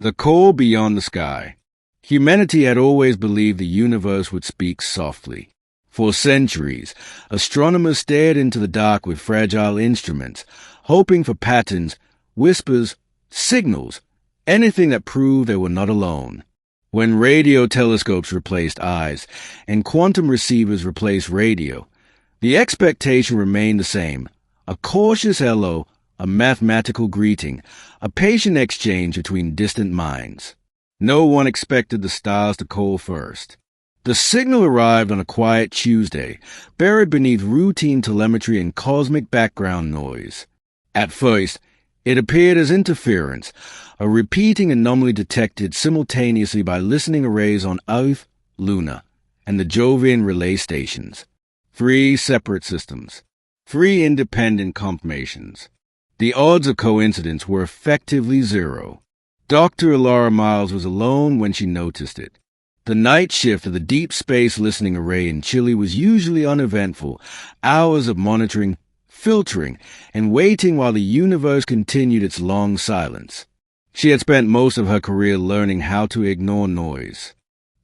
The call beyond the sky. Humanity had always believed the universe would speak softly. For centuries, astronomers stared into the dark with fragile instruments, hoping for patterns, whispers, signals, anything that proved they were not alone. When radio telescopes replaced eyes and quantum receivers replaced radio, the expectation remained the same: a cautious hello, a mathematical greeting, a patient exchange between distant minds. No one expected the stars to call first. The signal arrived on a quiet Tuesday, buried beneath routine telemetry and cosmic background noise. At first, it appeared as interference, a repeating anomaly detected simultaneously by listening arrays on Earth, Luna, and the Jovian relay stations. 3 separate systems. 3 independent confirmations. The odds of coincidence were effectively 0. Dr. Ilara Miles was alone when she noticed it. The night shift of the Deep Space Listening Array in Chile was usually uneventful, hours of monitoring, filtering, and waiting while the universe continued its long silence. She had spent most of her career learning how to ignore noise.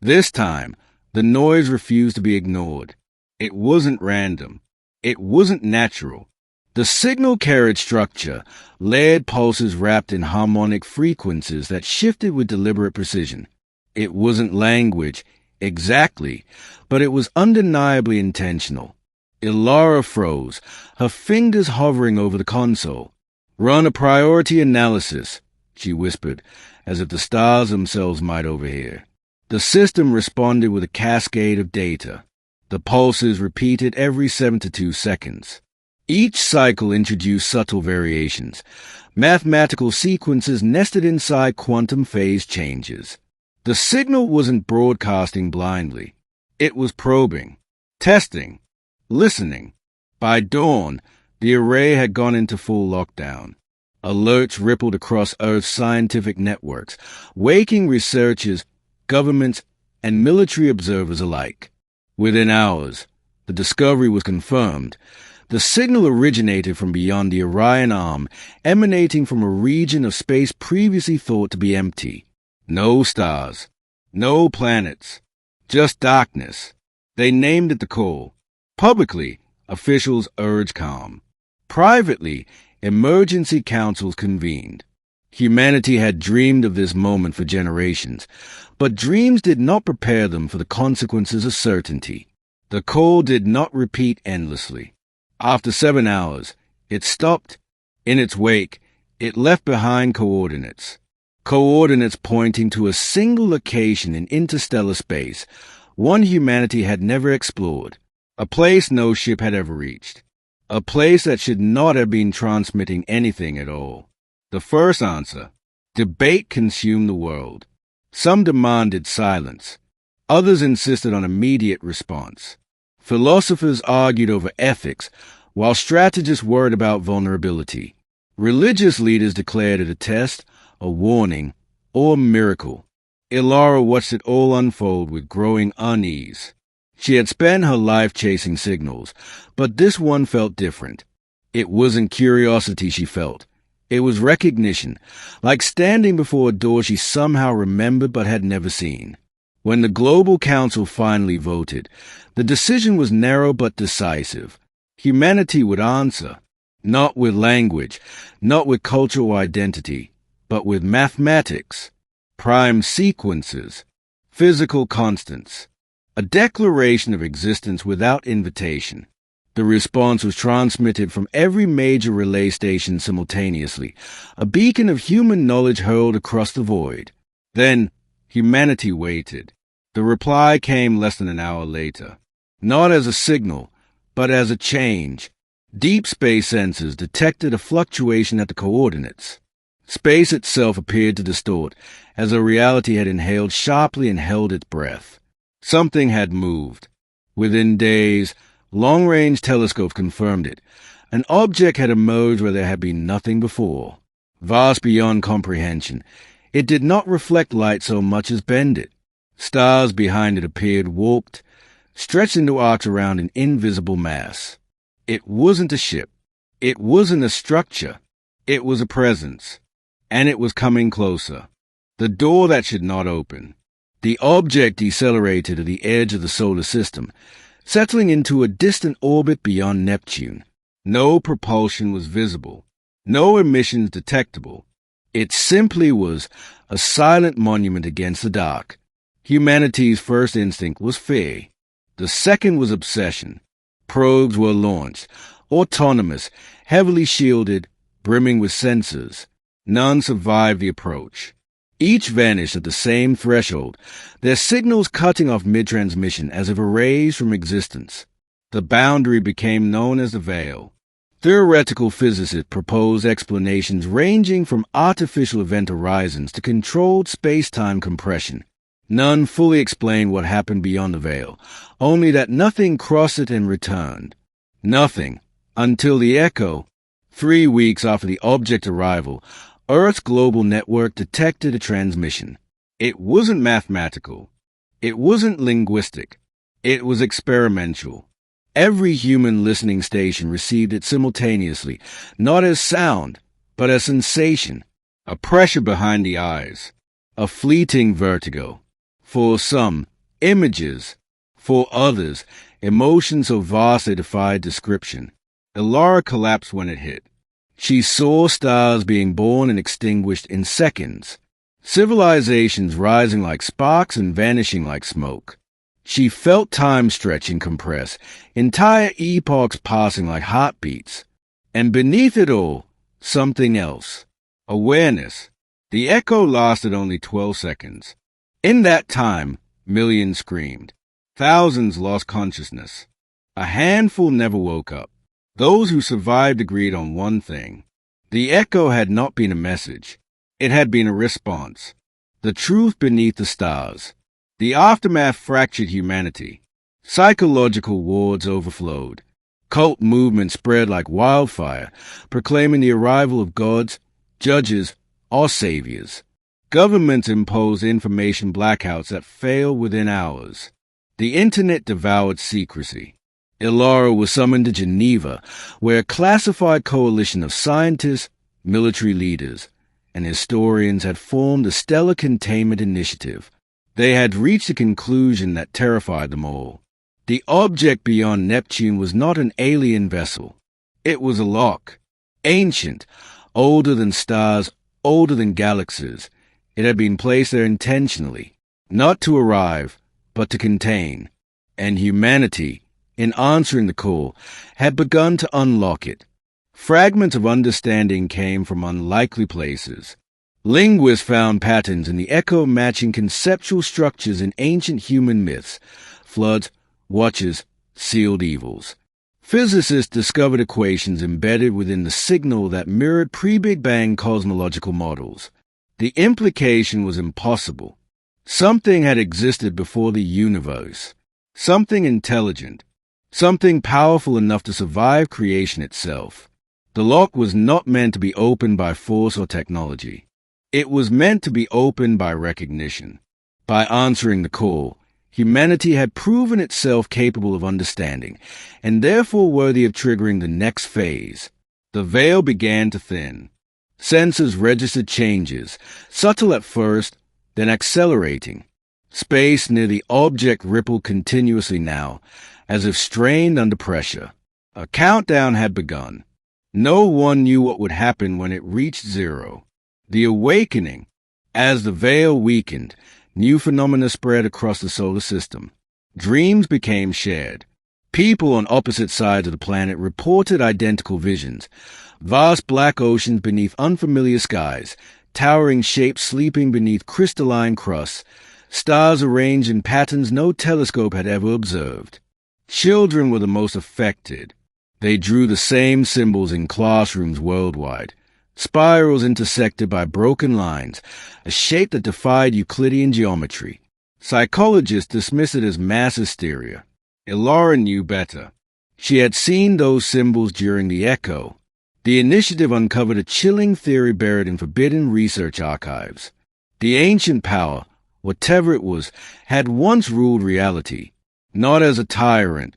This time, the noise refused to be ignored. It wasn't random. It wasn't natural. The signal carried structure, layered pulses wrapped in harmonic frequencies that shifted with deliberate precision. It wasn't language, exactly, but it was undeniably intentional. Ilara froze, her fingers hovering over the console. "Run a priority analysis," she whispered, as if the stars themselves might overhear. The system responded with a cascade of data. The pulses repeated every 7 to 2 seconds. Each cycle introduced subtle variations, mathematical sequences nested inside quantum phase changes. The signal wasn't broadcasting blindly. It was probing, testing, listening. By dawn, the array had gone into full lockdown. Alerts rippled across Earth's scientific networks, waking researchers, governments, and military observers alike. Within hours, the discovery was confirmed. The signal originated from beyond the Orion Arm, emanating from a region of space previously thought to be empty. No stars, no planets, just darkness. They named it the call. Publicly, officials urged calm. Privately, emergency councils convened. Humanity had dreamed of this moment for generations, but dreams did not prepare them for the consequences of certainty. The call did not repeat endlessly. After 7 hours, it stopped. In its wake, it left behind coordinates. Coordinates pointing to a single location in interstellar space, one humanity had never explored, a place no ship had ever reached, a place that should not have been transmitting anything at all. The first answer: debate consumed the world. Some demanded silence. Others insisted on immediate response. Philosophers argued over ethics, while strategists worried about vulnerability. Religious leaders declared it a test, a warning, or a miracle. Ilara watched it all unfold with growing unease. She had spent her life chasing signals, but this one felt different. It wasn't curiosity she felt. It was recognition, like standing before a door she somehow remembered but had never seen. When the Global Council finally voted, the decision was narrow but decisive. Humanity would answer, not with language, not with cultural identity, but with mathematics, prime sequences, physical constants, a declaration of existence without invitation. The response was transmitted from every major relay station simultaneously, a beacon of human knowledge hurled across the void. Then, humanity waited. The reply came less than an hour later. Not as a signal, but as a change. Deep space sensors detected a fluctuation at the coordinates. Space itself appeared to distort, as though reality had inhaled sharply and held its breath. Something had moved. Within days, long-range telescopes confirmed it. An object had emerged where there had been nothing before. Vast beyond comprehension, it did not reflect light so much as bend it. Stars behind it appeared warped, stretched into arcs around an invisible mass. It wasn't a ship. It wasn't a structure. It was a presence. And it was coming closer. The door that should not open. The object decelerated to the edge of the solar system, settling into a distant orbit beyond Neptune. No propulsion was visible, no emissions detectable. It simply was a silent monument against the dark. Humanity's first instinct was fear. The second was obsession. Probes were launched, autonomous, heavily shielded, brimming with sensors. None survived the approach. Each vanished at the same threshold, their signals cutting off mid-transmission as if erased from existence. The boundary became known as the veil. Theoretical physicists proposed explanations ranging from artificial event horizons to controlled space-time compression. None fully explained what happened beyond the veil, only that nothing crossed it and returned. Nothing, until the Echo, 3 weeks after the object arrival, Earth's global network detected a transmission. It wasn't mathematical. It wasn't linguistic. It was experimental. Every human listening station received it simultaneously, not as sound, but as sensation, a pressure behind the eyes, a fleeting vertigo. For some, images. For others, emotions so vast they defied description. Elara collapsed when it hit. She saw stars being born and extinguished in seconds, civilizations rising like sparks and vanishing like smoke. She felt time stretch and compress, entire epochs passing like heartbeats. And beneath it all, something else. Awareness. The echo lasted only 12 seconds. In that time, millions screamed. Thousands lost consciousness. A handful never woke up. Those who survived agreed on one thing. The echo had not been a message. It had been a response. The truth beneath the stars. The aftermath fractured humanity. Psychological wards overflowed. Cult movements spread like wildfire, proclaiming the arrival of gods, judges, or saviors. Governments imposed information blackouts that failed within hours. The internet devoured secrecy. Elara was summoned to Geneva, where a classified coalition of scientists, military leaders, and historians had formed a stellar containment initiative. They had reached a conclusion that terrified them all. The object beyond Neptune was not an alien vessel. It was a lock, ancient, older than stars, older than galaxies. It had been placed there intentionally, not to arrive, but to contain. And humanity, in answering the call, had begun to unlock it. Fragments of understanding came from unlikely places. Linguists found patterns in the echo matching conceptual structures in ancient human myths, floods, watches, sealed evils. Physicists discovered equations embedded within the signal that mirrored pre-Big Bang cosmological models. The implication was impossible. Something had existed before the universe. Something intelligent. Something powerful enough to survive creation itself. The lock was not meant to be opened by force or technology. It was meant to be opened by recognition. By answering the call, humanity had proven itself capable of understanding, and therefore worthy of triggering the next phase. The veil began to thin. Sensors registered changes, subtle at first, then accelerating. Space near the object rippled continuously now, as if strained under pressure. A countdown had begun. No one knew what would happen when it reached zero. The awakening. As the veil weakened, new phenomena spread across the solar system. Dreams became shared. People on opposite sides of the planet reported identical visions. Vast black oceans beneath unfamiliar skies, towering shapes sleeping beneath crystalline crusts, stars arranged in patterns no telescope had ever observed. Children were the most affected. They drew the same symbols in classrooms worldwide. Spirals intersected by broken lines, a shape that defied Euclidean geometry. Psychologists dismissed it as mass hysteria. Elara knew better. She had seen those symbols during the echo. The initiative uncovered a chilling theory buried in forbidden research archives. The ancient power, whatever it was, had once ruled reality, not as a tyrant,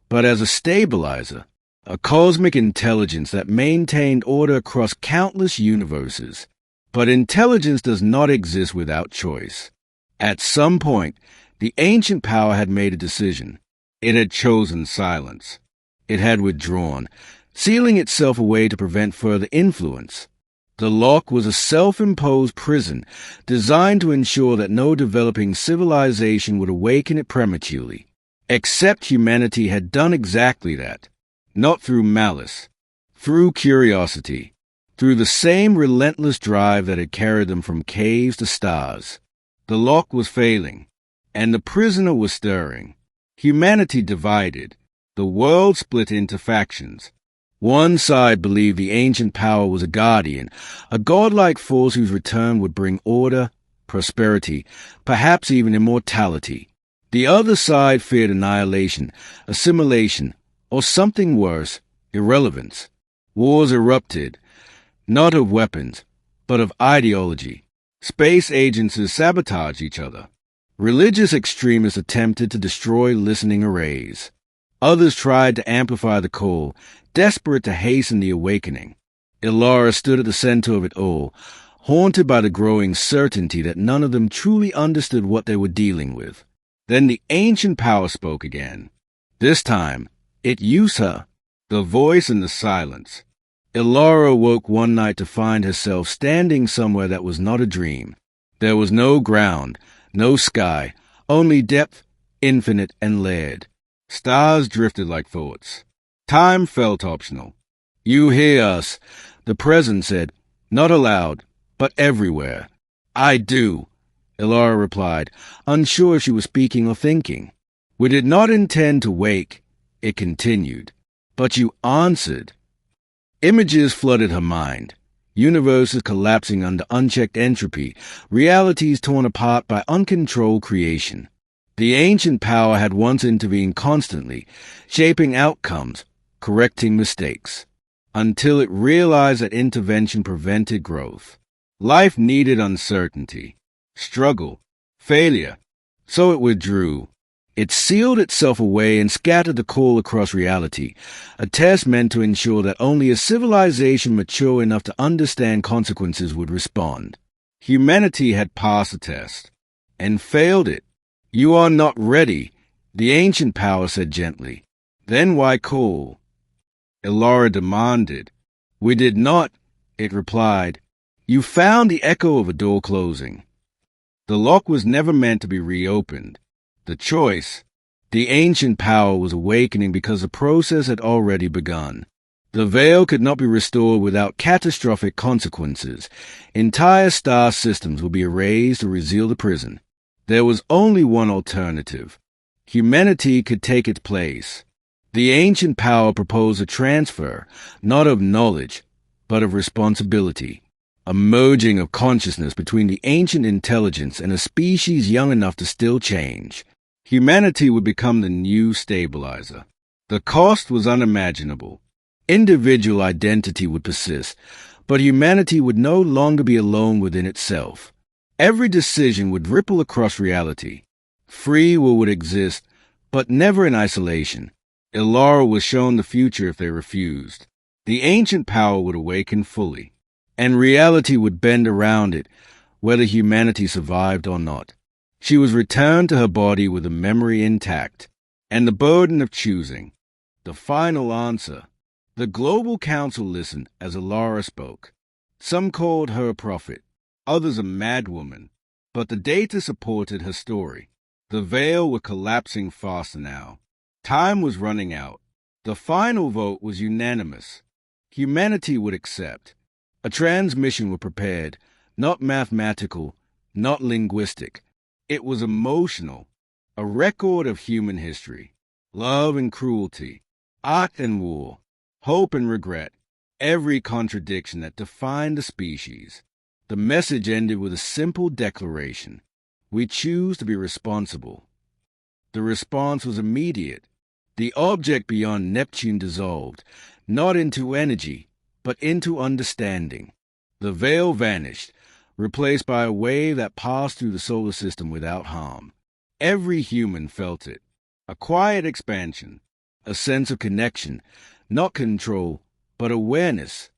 but as a stabilizer, a cosmic intelligence that maintained order across countless universes. But intelligence does not exist without choice. At some point, the ancient power had made a decision. It had chosen silence. It had withdrawn, sealing itself away to prevent further influence. The lock was a self-imposed prison designed to ensure that no developing civilization would awaken it prematurely. Except humanity had done exactly that. Not through malice, through curiosity, through the same relentless drive that had carried them from caves to stars. The lock was failing, and the prisoner was stirring. Humanity divided. The world split into factions. One side believed the ancient power was a guardian, a godlike force whose return would bring order, prosperity, perhaps even immortality. The other side feared annihilation, assimilation, or something worse, irrelevance. Wars erupted, not of weapons, but of ideology. Space agencies sabotaged each other. Religious extremists attempted to destroy listening arrays. Others tried to amplify the call, desperate to hasten the awakening. Ilara stood at the center of it all, haunted by the growing certainty that none of them truly understood what they were dealing with. Then the ancient power spoke again. This time, it used her, the voice in the silence. Ilara awoke one night to find herself standing somewhere that was not a dream. There was no ground, no sky, only depth, infinite and layered. Stars drifted like thoughts. Time felt optional. You hear us, the present said, not aloud, but everywhere. I do, Ilara replied, unsure if she was speaking or thinking. We did not intend to wake, it continued. But you answered. Images flooded her mind. Universes collapsing under unchecked entropy, realities torn apart by uncontrolled creation. The ancient power had once intervened constantly, shaping outcomes, correcting mistakes, until it realized that intervention prevented growth. Life needed uncertainty, struggle, failure, so it withdrew. It sealed itself away and scattered the call across reality, a test meant to ensure that only a civilization mature enough to understand consequences would respond. Humanity had passed the test, and failed it. You are not ready, the ancient power said gently. Then why call? Ilara demanded. We did not, it replied. You found the echo of a door closing. The lock was never meant to be reopened. The choice, the ancient power was awakening because the process had already begun. The veil could not be restored without catastrophic consequences. Entire star systems would be erased to reseal the prison. There was only one alternative. Humanity could take its place. The ancient power proposed a transfer, not of knowledge, but of responsibility. A merging of consciousness between the ancient intelligence and a species young enough to still change. Humanity would become the new stabilizer. The cost was unimaginable. Individual identity would persist, but humanity would no longer be alone within itself. Every decision would ripple across reality. Free will would exist, but never in isolation. Ilara was shown the future if they refused. The ancient power would awaken fully, and reality would bend around it, whether humanity survived or not. She was returned to her body with the memory intact, and the burden of choosing. The final answer. The Global Council listened as Ilara spoke. Some called her a prophet, others a madwoman, but the data supported her story. The veil was collapsing faster now. Time was running out. The final vote was unanimous. Humanity would accept. A transmission was prepared, not mathematical, not linguistic. It was emotional, a record of human history. Love and cruelty, art and war, hope and regret, every contradiction that defined the species. The message ended with a simple declaration. We choose to be responsible. The response was immediate. The object beyond Neptune dissolved, not into energy, but into understanding. The veil vanished, replaced by a wave that passed through the solar system without harm. Every human felt it. A quiet expansion, a sense of connection, not control, but awareness.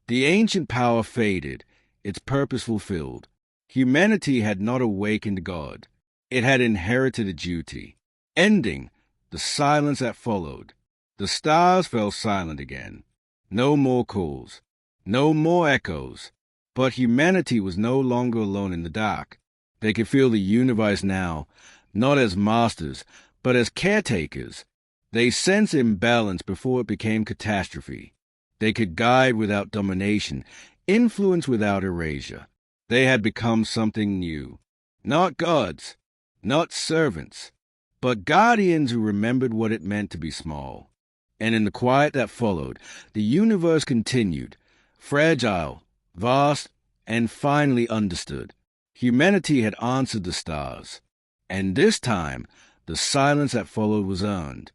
The ancient power faded, its purpose fulfilled. Humanity had not awakened God. It had inherited a duty. Ending the silence that followed. The stars fell silent again. No more calls. No more echoes. But humanity was no longer alone in the dark. They could feel the universe now, not as masters, but as caretakers. They sensed imbalance before it became catastrophe. They could guide without domination, influence without erasure. They had become something new. Not gods, not servants, but guardians who remembered what it meant to be small. And in the quiet that followed, the universe continued, fragile, vast, and finally understood. Humanity had answered the stars. And this time, the silence that followed was earned.